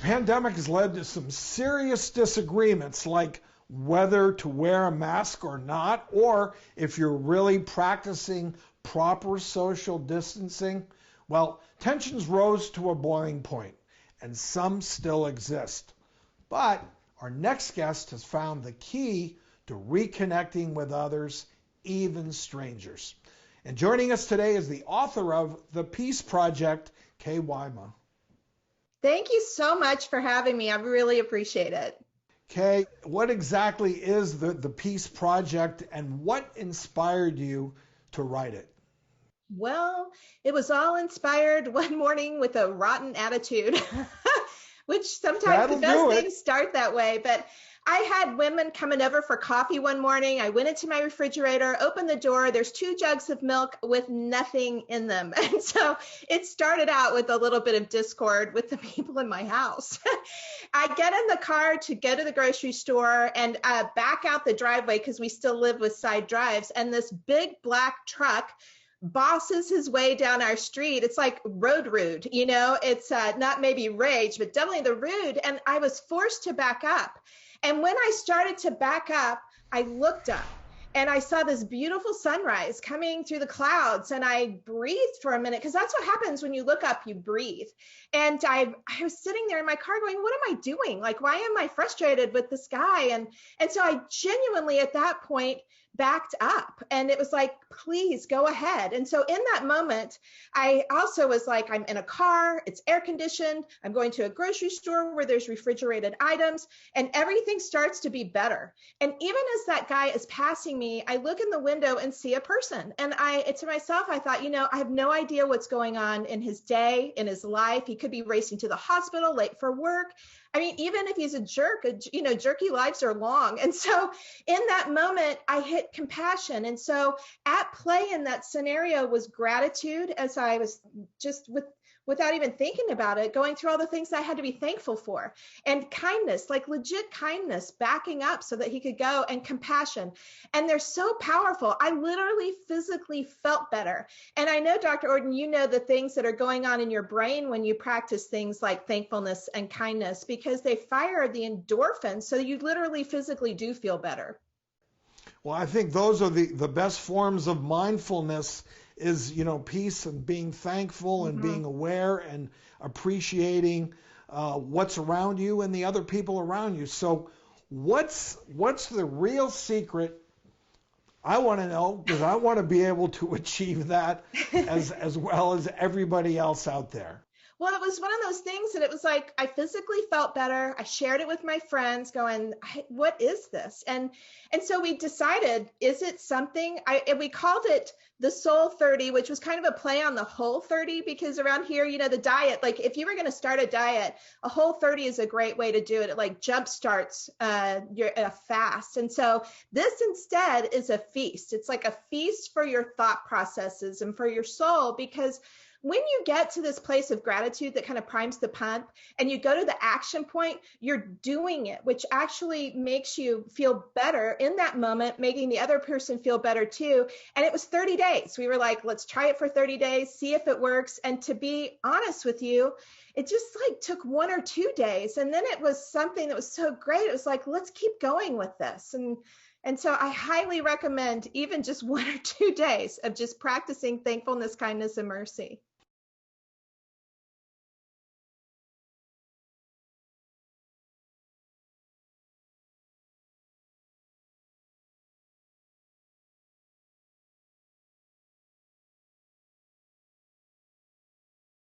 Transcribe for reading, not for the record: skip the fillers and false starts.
pandemic has led to some serious disagreements, like whether to wear a mask or not, or if you're really practicing proper social distancing. Well, tensions rose to a boiling point, and some still exist. But our next guest has found the key to reconnecting with others, even strangers. And joining us today is the author of The Peace Project, Kay Wyma. Thank you so much for having me. I really appreciate it. Kay, what exactly is the Peace Project, and what inspired you to write it? Well, it was all inspired one morning with a rotten attitude, which sometimes That'll the best do it. things start that way. But I had women coming over for coffee one morning. I went into my refrigerator, opened the door. There's 2 jugs of milk with nothing in them. And so it started out with a little bit of discord with the people in my house. I get in the car to go to the grocery store and back out the driveway because we still live with side drives. And this big black truck bosses his way down our street. It's like road rude, you know, it's not maybe rage, but definitely the rude. And I was forced to back up. And when I started to back up, I looked up and I saw this beautiful sunrise coming through the clouds, and I breathed for a minute, because that's what happens when you look up, you breathe. And I was sitting there in my car going, what am I doing? Like, why am I frustrated with this guy? And so I genuinely at that point backed up, and it was like, please go ahead. And so in that moment, I also was like, I'm in a car, it's air conditioned, I'm going to a grocery store where there's refrigerated items, and everything starts to be better. And even as that guy is passing me, I look in the window and see a person. And to myself, I thought, I have no idea what's going on in his day, in his life. He could be racing to the hospital, late for work. I mean, even if he's a jerk, jerky lives are long. And so in that moment, I hit compassion. And so at play in that scenario was gratitude, as I was just without even thinking about it, going through all the things I had to be thankful for, and kindness, like legit kindness, backing up so that he could go, and compassion. And they're so powerful. I literally physically felt better. And I know, Dr. Orton, you know the things that are going on in your brain when you practice things like thankfulness and kindness, because they fire the endorphins. So you literally physically do feel better. Well, I think those are the best forms of mindfulness, is, peace and being thankful and being aware and appreciating what's around you and the other people around you. So what's the real secret? I want to know, because I want to be able to achieve that as well as everybody else out there. Well, it was one of those things that it was like, I physically felt better. I shared it with my friends going, what is this? And so we decided, is it something, and we called it the Soul 30, which was kind of a play on the Whole 30, because around here, the diet, like if you were going to start a diet, a Whole 30 is a great way to do it. It like jumpstarts your fast. And so this instead is a feast. It's like a feast for your thought processes and for your soul, because when you get to this place of gratitude that kind of primes the pump and you go to the action point, you're doing it, which actually makes you feel better in that moment, making the other person feel better too. And it was 30 days. We were like, let's try it for 30 days, see if it works. And to be honest with you, it just like took 1 or 2 days. And then it was something that was so great. It was like, let's keep going with this. And so I highly recommend even just 1 or 2 days of just practicing thankfulness, kindness, and mercy.